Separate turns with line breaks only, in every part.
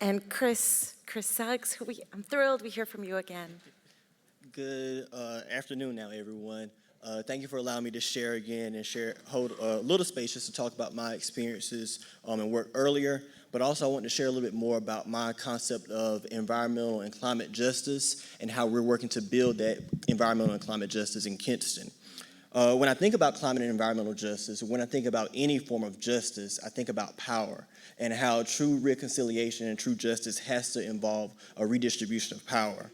And Chris Suggs, I'm thrilled we hear from you again.
Good afternoon now, everyone. Thank you for allowing me to share again and hold a little space just to talk about my experiences and work earlier, but also I want to share a little bit more about my concept of environmental and climate justice and how we're working to build that environmental and climate justice in Kinston. When I think about climate and environmental justice, when I think about any form of justice, I think about power and how true reconciliation and true justice has to involve a redistribution of power.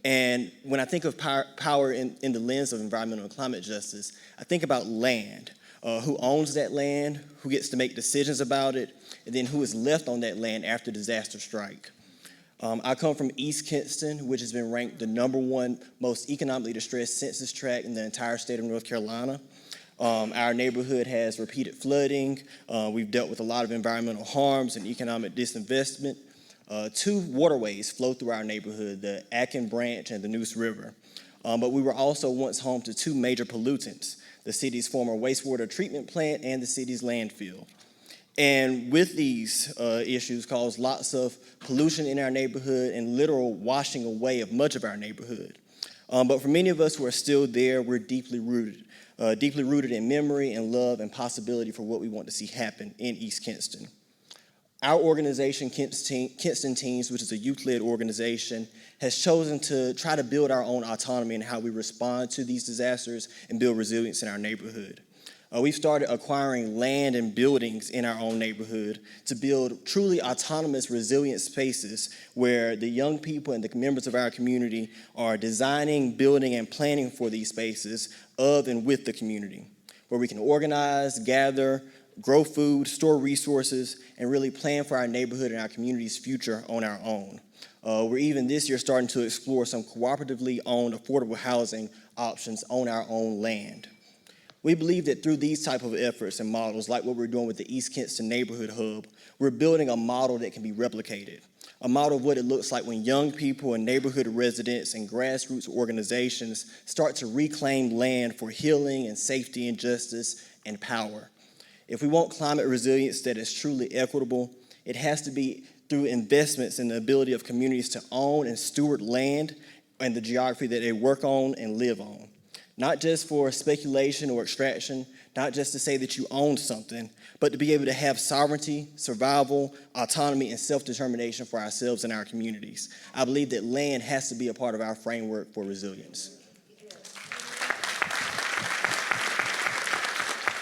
And when I think of power in the lens of environmental and climate justice, I think about land, who owns that land, who gets to make decisions about it, and then who is left on that land after disaster strike. I come from East Kinston, which has been ranked the #1 most economically distressed census tract in the entire state of North Carolina. Our neighborhood has repeated flooding. We've dealt with a lot of environmental harms and economic disinvestment. 2 waterways flow through our neighborhood, the Akin Branch and the Neuse River. But we were also once home to 2 major pollutants, the city's former wastewater treatment plant and the city's landfill. And with these issues caused lots of pollution in our neighborhood and literal washing away of much of our neighborhood. But for many of us who are still there, we're deeply rooted in memory and love and possibility for what we want to see happen in East Kinston. Our organization, Kinston Teens, which is a youth-led organization, has chosen to try to build our own autonomy in how we respond to these disasters and build resilience in our neighborhood. We've started acquiring land and buildings in our own neighborhood to build truly autonomous, resilient spaces where the young people and the members of our community are designing, building, and planning for these spaces of and with the community, where we can organize, gather, grow food, store resources, and really plan for our neighborhood and our community's future on our own. We're even this year starting to explore some cooperatively owned affordable housing options on our own land. We believe that through these type of efforts and models, like what we're doing with the East Kinston Neighborhood Hub, we're building a model that can be replicated, a model of what it looks like when young people and neighborhood residents and grassroots organizations start to reclaim land for healing and safety and justice and power. If we want climate resilience that is truly equitable, it has to be through investments in the ability of communities to own and steward land and the geography that they work on and live on. Not just for speculation or extraction, not just to say that you own something, but to be able to have sovereignty, survival, autonomy, and self-determination for ourselves and our communities. I believe that land has to be a part of our framework for resilience.